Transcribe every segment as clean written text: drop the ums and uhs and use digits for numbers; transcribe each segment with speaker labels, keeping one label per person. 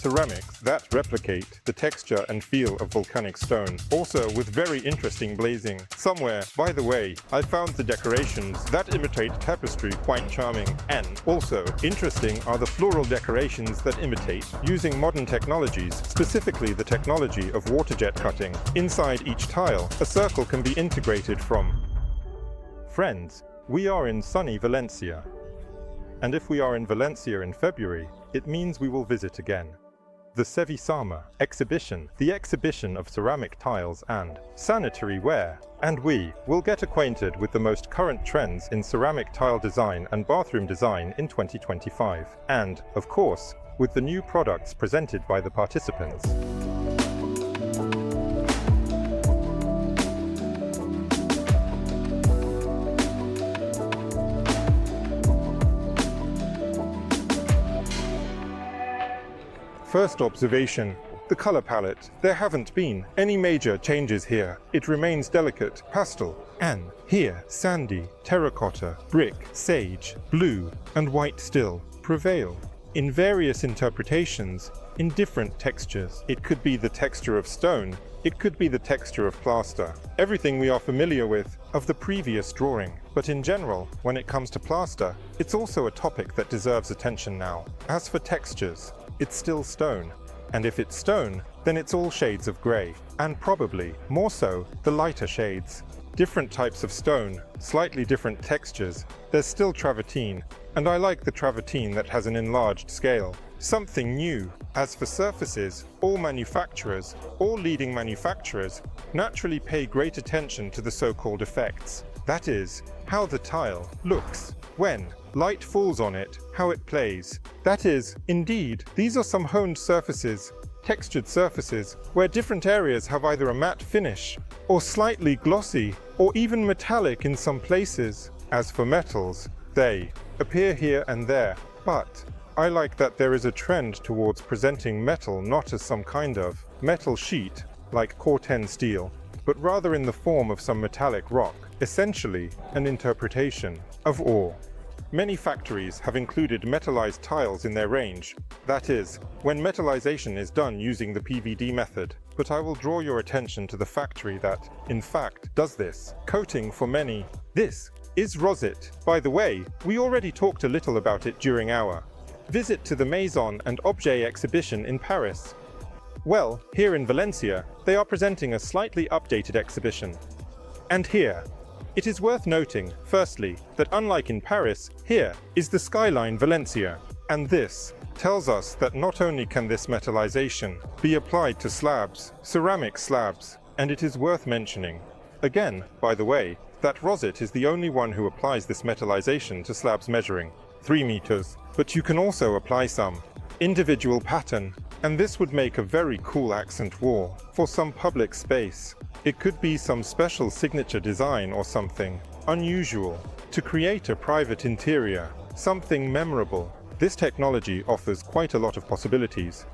Speaker 1: ceramics that replicate the texture and feel of volcanic stone, also with very interesting glazing. Somewhere, by the way, I found the decorations that imitate tapestry quite charming, and also interesting are the floral decorations that imitate using modern technologies, specifically the technology of water jet cutting. Inside each tile, a circle can be integrated from. Friends, we are in sunny Valencia. And if we are in Valencia in February, it means we will visit again. The Cevisama exhibition, the exhibition of ceramic tiles and sanitary ware. And we will get acquainted with the most current trends in ceramic tile design and bathroom design in 2025. And, of course, with the new products presented by the participants. First observation, the color palette. There haven't been any major changes here. It remains delicate, pastel, and here, sandy, terracotta, brick, sage, blue, and white still prevail. In various interpretations, in different textures. It could be the texture of stone, it could be the texture of plaster. Everything we are familiar with of the previous drawing. But in general, when it comes to plaster, it's also a topic that deserves attention now. As for textures, it's still stone. And if it's stone, then it's all shades of grey. And probably, more so, the lighter shades. Different types of stone, slightly different textures. There's still travertine, and I like the travertine that has an enlarged scale. Something new. As for surfaces, all manufacturers, all leading manufacturers, naturally pay great attention to the so-called effects. That is, how the tile looks when light falls on it, how it plays. That is, indeed, these are some honed surfaces, textured surfaces, where different areas have either a matte finish, or slightly glossy, or even metallic in some places. As for metals, they appear here and there, but I like that there is a trend towards presenting metal not as some kind of metal sheet, like Corten steel, but rather in the form of some metallic rock, essentially an interpretation of ore. Many factories have included metallized tiles in their range, that is, when metallization is done using the PVD method. But I will draw your attention to the factory that, in fact, does this. Coating for many. This is rosit. By the way, we already talked a little about it during our visit to the Maison and Objet exhibition in Paris. Well, here in Valencia, they are presenting a slightly updated exhibition. And here, it is worth noting, firstly, that unlike in Paris, here is the skyline Valencia. And this tells us that not only can this metallization be applied to slabs, ceramic slabs, and it is worth mentioning, again, by the way, that Rosit is the only one who applies this metallization to slabs measuring 3 meters, but you can also apply some individual pattern, and this would make a very cool accent wall for some public space. It could be some special signature design or something unusual to create a private interior, something memorable. This technology offers quite a lot of possibilities.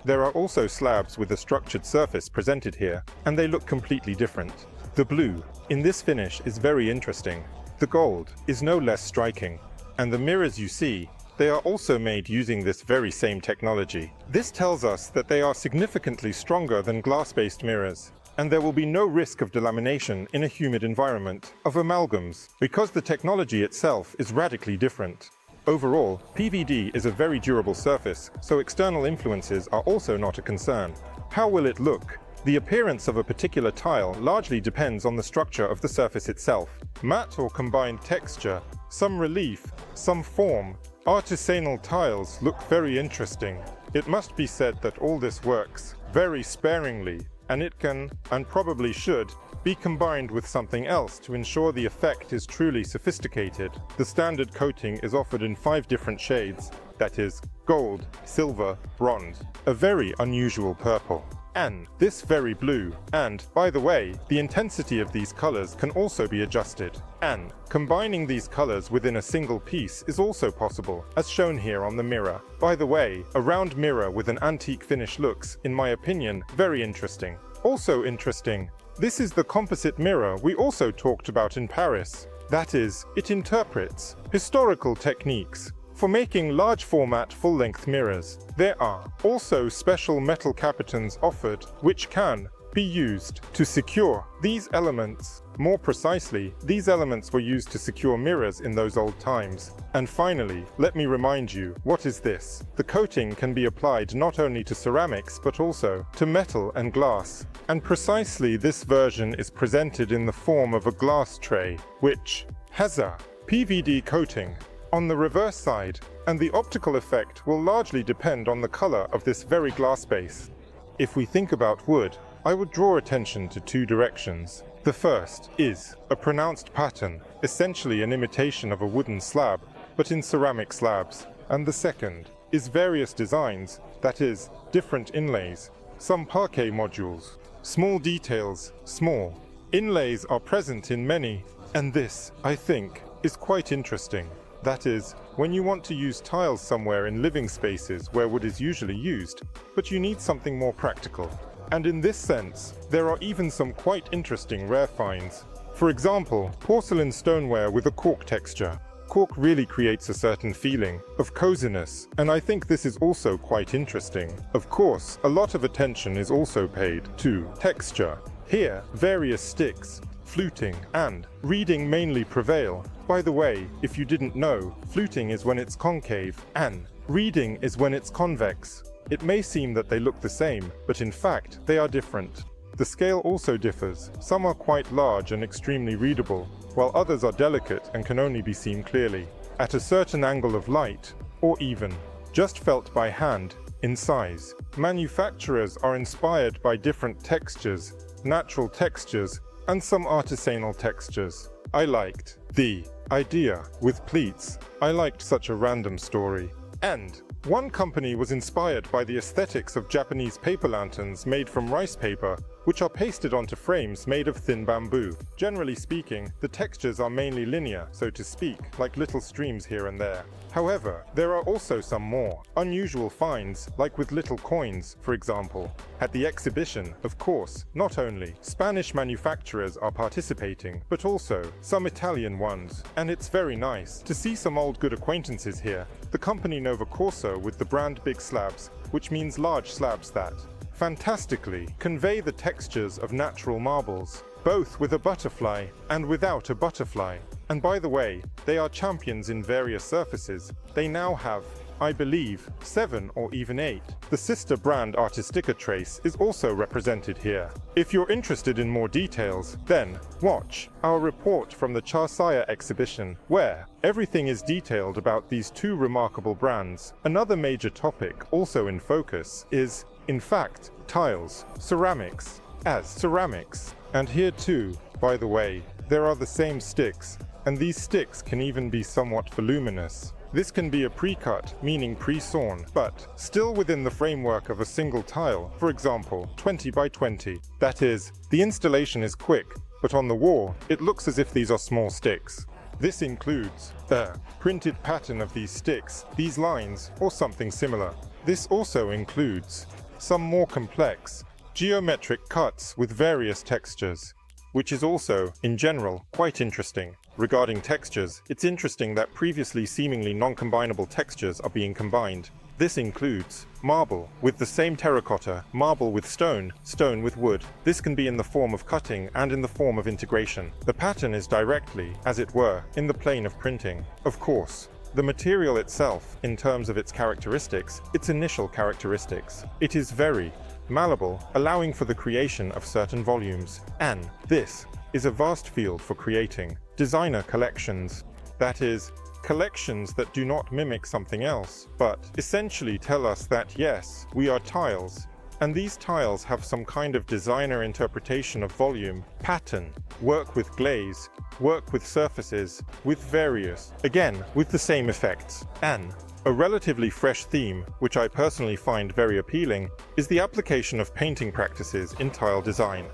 Speaker 1: There are also slabs with a structured surface presented here, and they look completely different. The blue in this finish is very interesting. The gold is no less striking, and the mirrors you see, they are also made using this very same technology. This tells us that they are significantly stronger than glass-based mirrors, and there will be no risk of delamination in a humid environment of amalgams, because the technology itself is radically different. Overall, PVD is a very durable surface, so external influences are also not a concern. How will it look? The appearance of a particular tile largely depends on the structure of the surface itself. Matte or combined texture, some relief, some form. Artisanal tiles look very interesting. It must be said that all this works very sparingly, and it can, and probably should, be combined with something else to ensure the effect is truly sophisticated. The standard coating is offered in 5 different shades, that is, gold, silver, bronze, a very unusual purple, and this very blue. And, by the way, the intensity of these colors can also be adjusted. And combining these colors within a single piece is also possible, as shown here on the mirror. By the way, a round mirror with an antique finish looks, in my opinion, very interesting. Also interesting, this is the composite mirror we also talked about in Paris. That is, it interprets historical techniques for making large format full-length mirrors. There are also special metal capitons offered, which can be used to secure these elements. More precisely, these elements were used to secure mirrors in those old times. And finally, let me remind you, what is this? The coating can be applied not only to ceramics but also to metal and glass. And precisely this version is presented in the form of a glass tray, which has a PVD coating on the reverse side, and the optical effect will largely depend on the color of this very glass base. If we think about wood, I would draw attention to two directions. The first is a pronounced pattern, essentially an imitation of a wooden slab, but in ceramic slabs. And the second is various designs, that is, different inlays, some parquet modules, small details, small inlays are present in many, and this, I think, is quite interesting. That is, when you want to use tiles somewhere in living spaces where wood is usually used, but you need something more practical. And in this sense, there are even some quite interesting rare finds. For example, porcelain stoneware with a cork texture. Cork really creates a certain feeling of coziness, and I think this is also quite interesting. Of course, a lot of attention is also paid to texture. Here, various sticks, fluting, and reeding mainly prevail. By the way, if you didn't know, fluting is when it's concave, and reeding is when it's convex. It may seem that they look the same, but in fact, they are different. The scale also differs. Some are quite large and extremely readable, while others are delicate and can only be seen clearly, at a certain angle of light, or even just felt by hand, in size. Manufacturers are inspired by different textures, natural textures, and some artisanal textures. I liked the idea with pleats. I liked such a random story. And one company was inspired by the aesthetics of Japanese paper lanterns made from rice paper, which are pasted onto frames made of thin bamboo. Generally speaking, the textures are mainly linear, so to speak, like little streams here and there. However, there are also some more unusual finds, like with little coins, for example. At the exhibition, of course, not only Spanish manufacturers are participating, but also some Italian ones. And it's very nice to see some old good acquaintances here. The company Nova Corso with the brand Big Slabs, which means large slabs that fantastically convey the textures of natural marbles, both with a butterfly and without a butterfly. And by the way, they are champions in various surfaces. They now have, I believe, 7 or even 8. The sister brand Artistica Trace is also represented here. If you're interested in more details, then watch our report from the Charsaya exhibition, where everything is detailed about these two remarkable brands. Another major topic also in focus is, in fact, tiles, ceramics, as ceramics. And here too, by the way, there are the same sticks, and these sticks can even be somewhat voluminous. This can be a pre-cut, meaning pre-sawn, but still within the framework of a single tile, for example, 20 by 20. That is, the installation is quick, but on the wall, it looks as if these are small sticks. This includes a printed pattern of these sticks, these lines, or something similar. This also includes some more complex, geometric cuts with various textures, which is also, in general, quite interesting. Regarding textures, it's interesting that previously seemingly non-combinable textures are being combined. This includes marble with the same terracotta, marble with stone, stone with wood. This can be in the form of cutting and in the form of integration. The pattern is directly, as it were, in the plane of printing. Of course, the material itself, in terms of its characteristics, its initial characteristics, it is very malleable, allowing for the creation of certain volumes. And this is a vast field for creating designer collections. That is, collections that do not mimic something else, but essentially tell us that yes, we are tiles, and these tiles have some kind of designer interpretation of volume, pattern, work with glaze, work with surfaces, with various, again, with the same effects. And a relatively fresh theme, which I personally find very appealing, is the application of painting practices in tile design.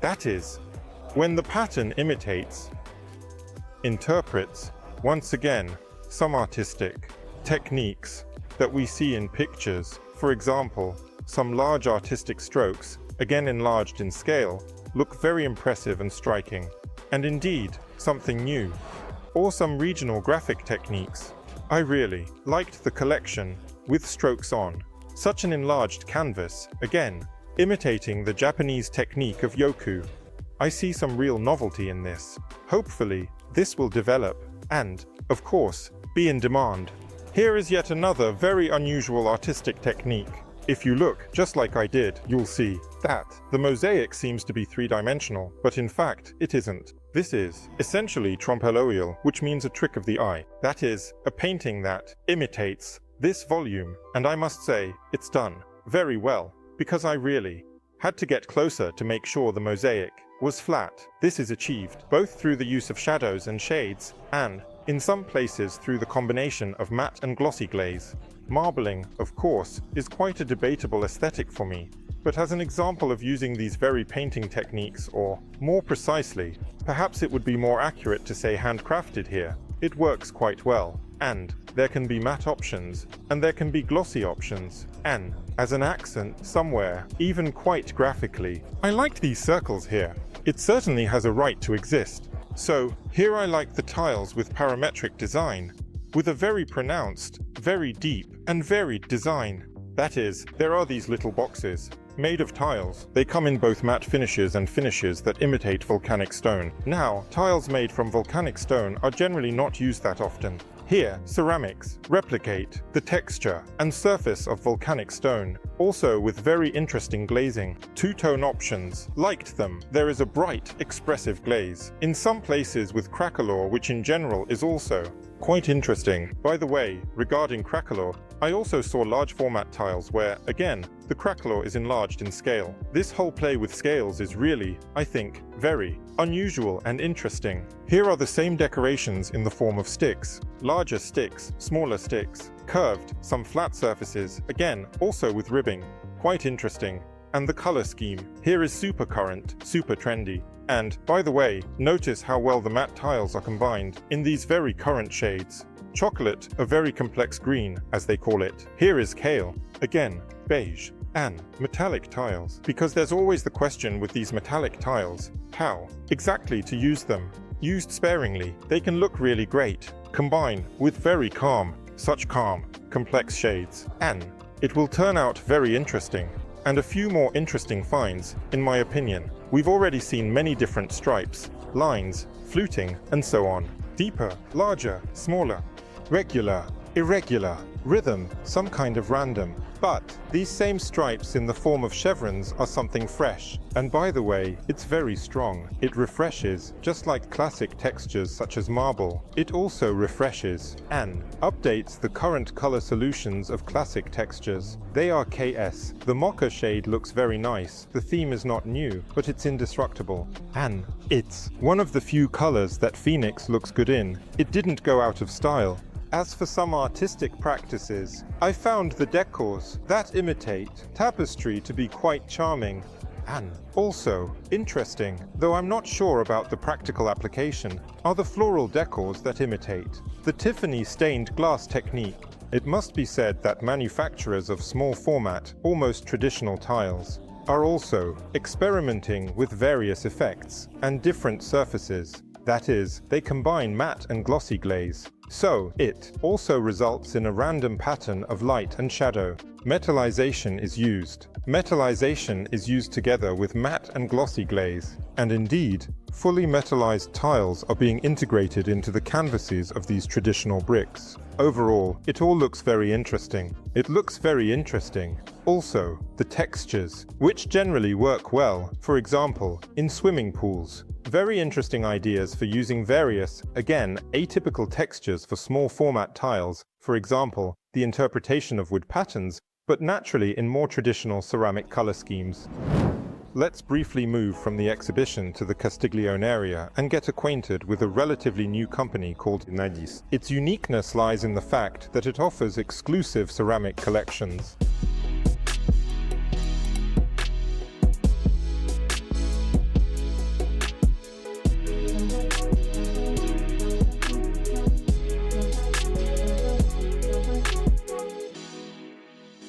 Speaker 1: That is, when the pattern imitates, interprets, once again, some artistic techniques that we see in pictures. For example, some large artistic strokes, again enlarged in scale, look very impressive and striking. And indeed, something new. Or some regional graphic techniques, I really liked the collection with strokes on. Such an enlarged canvas, again, imitating the Japanese technique of yoku. I see some real novelty in this. Hopefully, this will develop and, of course, be in demand. Here is yet another very unusual artistic technique. If you look just like I did, you'll see that the mosaic seems to be three-dimensional, but in fact, it isn't. This is essentially trompe-l'oeil, which means a trick of the eye. That is, a painting that imitates this volume, and I must say, it's done very well, because I really had to get closer to make sure the mosaic was flat. This is achieved both through the use of shadows and shades, and, in some places, through the combination of matte and glossy glaze. Marbling, of course, is quite a debatable aesthetic for me, but as an example of using these very painting techniques, or more precisely, perhaps it would be more accurate to say handcrafted here, it works quite well. And there can be matte options, and there can be glossy options, and as an accent somewhere, even quite graphically. I liked these circles here. It certainly has a right to exist. So here I like the tiles with parametric design, with a very pronounced, very deep, and varied design. That is, there are these little boxes, made of tiles. They come in both matte finishes and finishes that imitate volcanic stone. Now, tiles made from volcanic stone are generally not used that often. Here, ceramics replicate the texture and surface of volcanic stone, also with very interesting glazing. Two-tone options. Liked them. There is a bright, expressive glaze. In some places with craquelure, which in general is also quite interesting. By the way, regarding craquelure, I also saw large format tiles where, again, the craquelure is enlarged in scale. This whole play with scales is really, I think, very unusual and interesting. Here are the same decorations in the form of sticks. Larger sticks, smaller sticks, curved, some flat surfaces, again, also with ribbing. Quite interesting. And the color scheme. Here is super current, super trendy. And, by the way, notice how well the matte tiles are combined in these very current shades. Chocolate, a very complex green, as they call it. Here is kale, again, beige. And metallic tiles, because there's always the question with these metallic tiles, how exactly to use them. Used sparingly, they can look really great, combine with very calm, such calm, complex shades, and it will turn out very interesting. And a few more interesting finds, in my opinion. We've already seen many different stripes, lines, fluting, and so on. Deeper, larger, smaller, regular, irregular, rhythm, some kind of random. But these same stripes in the form of chevrons are something fresh. And by the way, it's very strong. It refreshes, just like classic textures such as marble. It also refreshes and updates the current color solutions of classic textures. They are KS. The mocha shade looks very nice. The theme is not new, but it's indestructible. And it's one of the few colors that Phoenix looks good in. It didn't go out of style. As for some artistic practices, I found the decors that imitate tapestry to be quite charming and also interesting, though I'm not sure about the practical application, are the floral decors that imitate the Tiffany stained glass technique. It must be said that manufacturers of small format, almost traditional tiles are also experimenting with various effects and different surfaces. That is, they combine matte and glossy glaze. So, it also results in a random pattern of light and shadow. Metallization is used. Metallization is used together with matte and glossy glaze. And indeed, fully metallized tiles are being integrated into the canvases of these traditional bricks. Overall, it all looks very interesting. It looks very interesting. Also, the textures, which generally work well, for example, in swimming pools. Very interesting ideas for using various, again, atypical textures for small format tiles, for example, the interpretation of wood patterns, but naturally in more traditional ceramic color schemes. Let's briefly move from the exhibition to the Castiglione area and get acquainted with a relatively new company called Minimalist. Its uniqueness lies in the fact that it offers exclusive ceramic collections.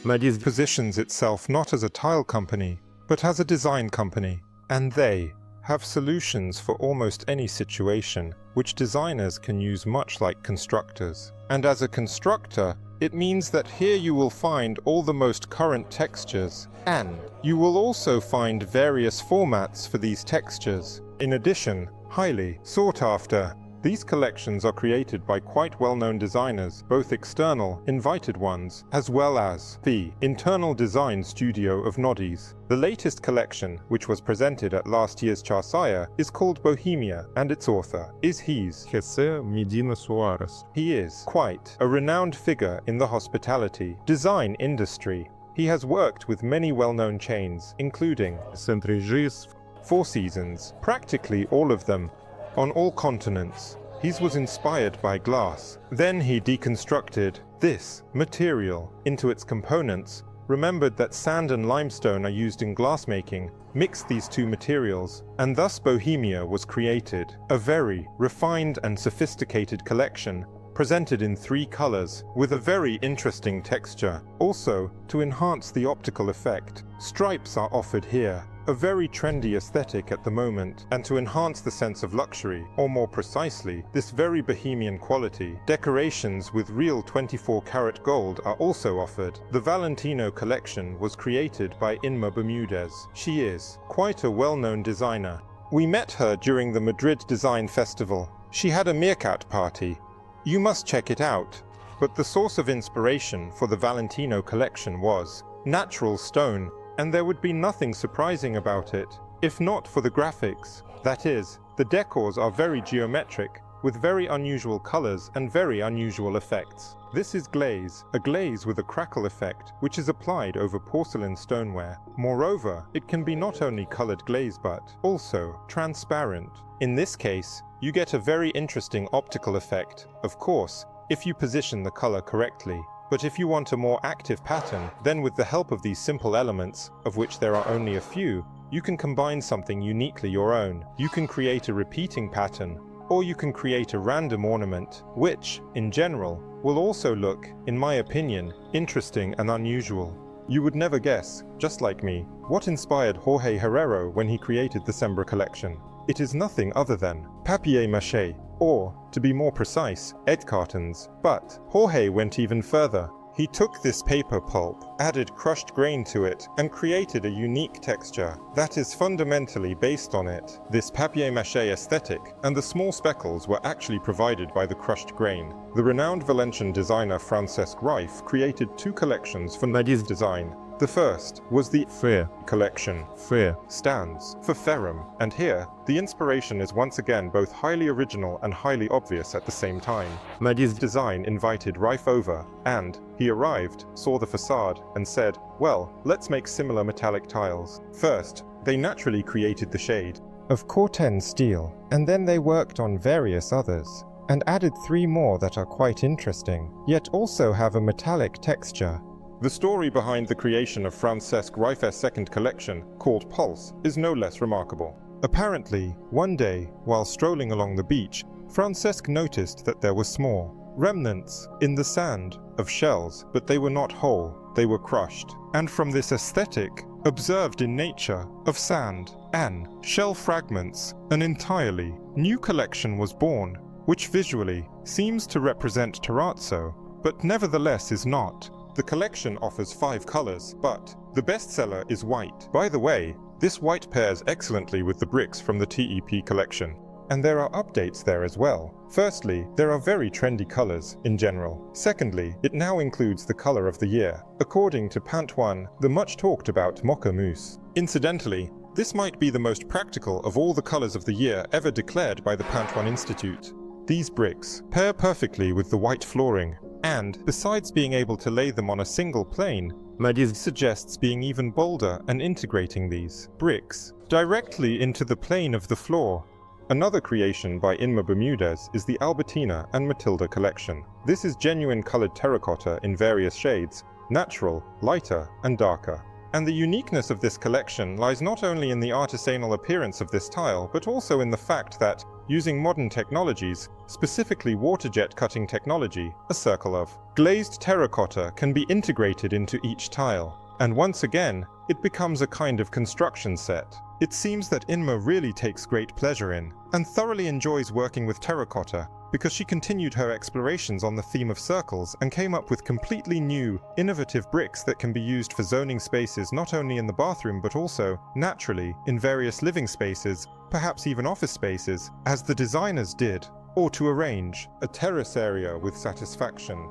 Speaker 1: Minimalist positions itself not as a tile company, but as a design company, and they have solutions for almost any situation, which designers can use much like constructors. And as a constructor, it means that here you will find all the most current textures, and you will also find various formats for these textures. In addition, highly sought after. These collections are created by quite well-known designers, both external, invited ones, as well as the internal design studio of Noddy's. The latest collection, which was presented at last year's Charsaya, is called Bohemia, and its author is
Speaker 2: José Medina Soares.
Speaker 1: He is quite a renowned figure in the hospitality design industry. He has worked with many well-known chains, including
Speaker 2: Centrigis,
Speaker 1: Four Seasons, practically all of them, on all continents. He was inspired by glass. Then he deconstructed this material into its components, remembered that sand and limestone are used in glassmaking, mixed these two materials, and thus Bohemia was created, a very refined and sophisticated collection presented in 3 colors with a very interesting texture. Also, to enhance the optical effect, stripes are offered here, a very trendy aesthetic at the moment, and to enhance the sense of luxury, or more precisely, this very bohemian quality, decorations with real 24-karat gold are also offered. The Valentino collection was created by Inma Bermudez. She is quite a well-known designer. We met her during the Madrid Design Festival. She had a meerkat party. You must check it out. But the source of inspiration for the Valentino collection was natural stone, and there would be nothing surprising about it, if not for the graphics. That is, the decors are very geometric, with very unusual colors and very unusual effects. This is glaze, a glaze with a crackle effect, which is applied over porcelain stoneware. Moreover, it can be not only colored glaze but also transparent. In this case, you get a very interesting optical effect, of course, if you position the color correctly. But if you want a more active pattern, then with the help of these simple elements, of which there are only a few, you can combine something uniquely your own. You can create a repeating pattern, or you can create a random ornament, which, in general, will also look, in my opinion, interesting and unusual. You would never guess, just like me, what inspired Jorge Herrero when he created the Sembra collection. It is nothing other than papier-mâché, or, to be more precise, egg cartons. But Jorge went even further. He took this paper pulp, added crushed grain to it, and created a unique texture that is fundamentally based on it. This papier-mâché aesthetic and the small speckles were actually provided by the crushed grain. The renowned Valencian designer Francesc Rife created 2 collections for Noddy's design. The first was the
Speaker 2: Fair
Speaker 1: collection.
Speaker 2: Fair
Speaker 1: Stands for ferrum, and here, the inspiration is once again both highly original and highly obvious at the same time. Noddy's design invited Rife over, and he arrived, saw the facade, and said, well, let's make similar metallic tiles. First, they naturally created the shade of Corten steel, and then they worked on various others, and added 3 more that are quite interesting, yet also have a metallic texture. The story behind the creation of Francesc Rife's second collection, called Pulse, is no less remarkable. Apparently, one day, while strolling along the beach, Francesc noticed that there were small remnants in the sand of shells, but they were not whole, they were crushed. And from this aesthetic, observed in nature, of sand and shell fragments, an entirely new collection was born, which visually seems to represent terrazzo, but nevertheless is not. The collection offers 5 colors, but the bestseller is white. By the way, this white pairs excellently with the bricks from the TEP collection. And there are updates there as well. Firstly, there are very trendy colors in general. Secondly, it now includes the color of the year, according to Pantone, the much talked about Mocha Mousse. Incidentally, this might be the most practical of all the colors of the year ever declared by the Pantone Institute. These bricks pair perfectly with the white flooring, and, besides being able to lay them on a single plane, Noddy's suggests being even bolder and integrating these bricks directly into the plane of the floor. Another creation by Inma Bermudez is the Albertina and Matilda collection. This is genuine colored terracotta in various shades, natural, lighter, and darker. And the uniqueness of this collection lies not only in the artisanal appearance of this tile, but also in the fact that, using modern technologies, specifically water-jet cutting technology, a circle of glazed terracotta can be integrated into each tile. And once again, it becomes a kind of construction set. It seems that Inma really takes great pleasure in, and thoroughly enjoys working with terracotta, because she continued her explorations on the theme of circles and came up with completely new, innovative bricks that can be used for zoning spaces not only in the bathroom but also, naturally, in various living spaces, perhaps even office spaces, as the designers did, or to arrange a terrace area with satisfaction.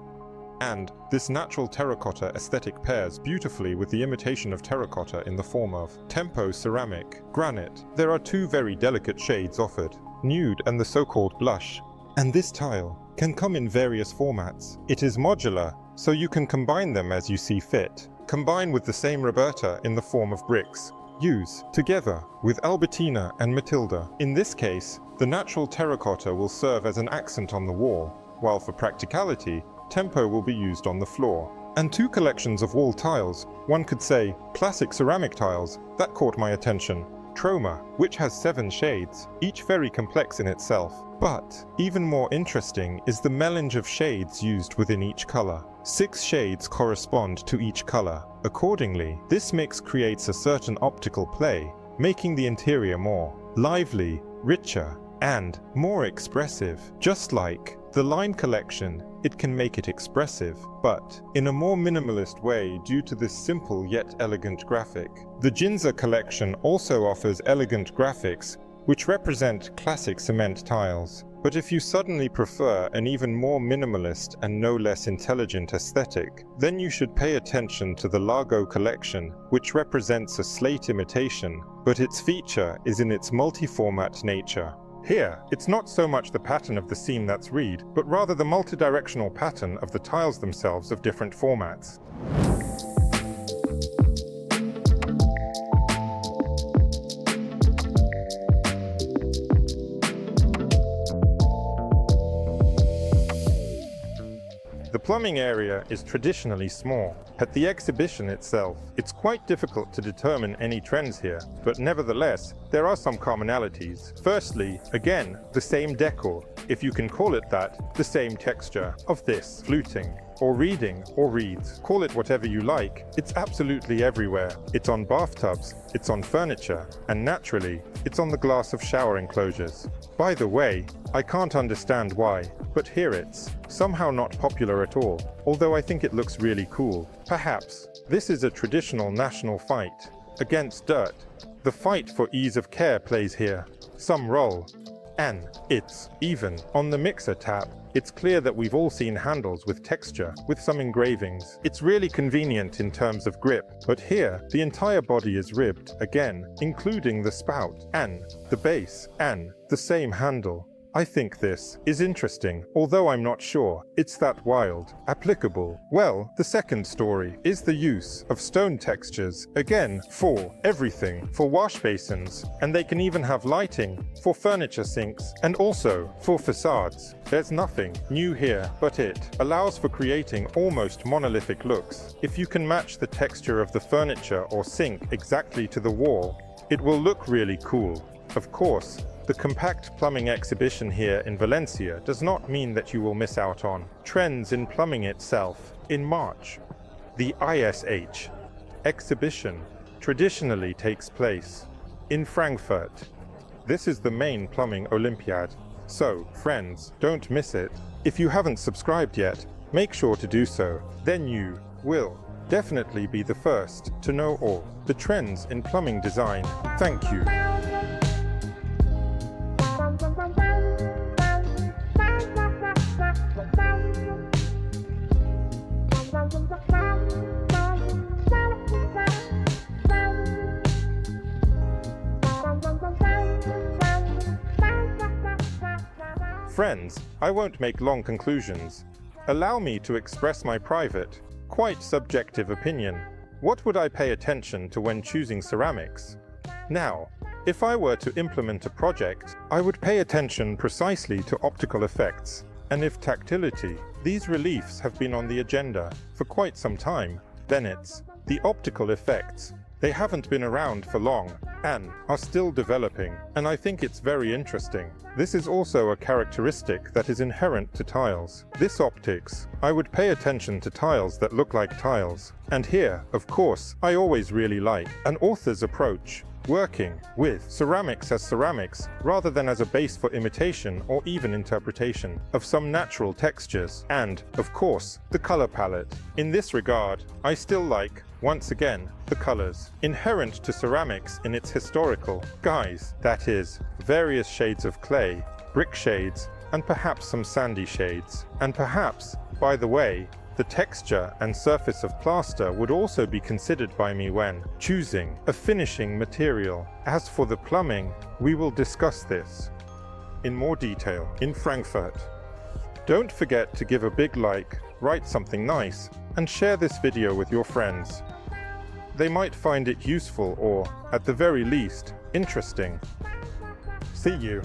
Speaker 1: And this natural terracotta aesthetic pairs beautifully with the imitation of terracotta in the form of tempo ceramic, granite. There are two very delicate shades offered, nude and the so-called blush. And this tile can come in various formats. It is modular, so you can combine them as you see fit. Combine with the same Roberta in the form of bricks. Use together with Albertina and Matilda. In this case, the natural terracotta will serve as an accent on the wall, while for practicality, tempo will be used on the floor. And two collections of wall tiles, one could say classic ceramic tiles, that caught my attention. Troma, which has 7 shades, each very complex in itself. But even more interesting is the melange of shades used within each color. 6 shades correspond to each color. Accordingly, this mix creates a certain optical play, making the interior more lively, richer, and more expressive. Just like the line collection, it can make it expressive, but in a more minimalist way due to this simple yet elegant graphic. The Ginza collection also offers elegant graphics, which represent classic cement tiles. But if you suddenly prefer an even more minimalist and no less intelligent aesthetic, then you should pay attention to the Largo collection, which represents a slate imitation, but its feature is in its multi-format nature. Here, it's not so much the pattern of the seam that's reed, but rather the multidirectional pattern of the tiles themselves of different formats. The plumbing area is traditionally small. At the exhibition itself, it's quite difficult to determine any trends here, but nevertheless, there are some commonalities. Firstly, again, the same decor, if you can call it that, the same texture of this, fluting, or reading, or reeds. Call it whatever you like, it's absolutely everywhere. It's on bathtubs, it's on furniture, and naturally, it's on the glass of shower enclosures. By the way, I can't understand why, but here it's somehow not popular at all, although I think it looks really cool. Perhaps this is a traditional national fight against dirt. The fight for ease of care plays here some role. And it's even on the mixer tap. It's clear that we've all seen handles with texture, with some engravings. It's really convenient in terms of grip, but here the entire body is ribbed again, including the spout and the base and the same handle. I think this is interesting, although I'm not sure it's that wild. Applicable. Well, the second story is the use of stone textures, again, for everything, for wash basins, and they can even have lighting for furniture sinks, and also for facades. There's nothing new here, but it allows for creating almost monolithic looks. If you can match the texture of the furniture or sink exactly to the wall, it will look really cool. Of course, the compact plumbing exhibition here in Valencia does not mean that you will miss out on trends in plumbing itself. In March, the ISH exhibition traditionally takes place in Frankfurt. This is the main plumbing Olympiad. So, friends, don't miss it. If you haven't subscribed yet, make sure to do so. Then you will definitely be the first to know all the trends in plumbing design. Thank you. Friends, I won't make long conclusions. Allow me to express my private, quite subjective opinion. What would I pay attention to when choosing ceramics? Now, if I were to implement a project, I would pay attention precisely to optical effects. And if tactility, these reliefs have been on the agenda for quite some time, then it's the optical effects. They haven't been around for long, and are still developing, and I think it's very interesting. This is also a characteristic that is inherent to tiles. This optics, I would pay attention to tiles that look like tiles. And here, of course, I always really like an author's approach, working with ceramics as ceramics rather than as a base for imitation or even interpretation of some natural textures, and, of course, the color palette. In this regard, I still like, once again, the colors inherent to ceramics in its historical guise, that is, various shades of clay, brick shades, and perhaps some sandy shades. And perhaps, by the way, the texture and surface of plaster would also be considered by me when choosing a finishing material. As for the plumbing, we will discuss this in more detail in Frankfurt. Don't forget to give a big like, write something nice, and share this video with your friends. They might find it useful or, at the very least, interesting. See you.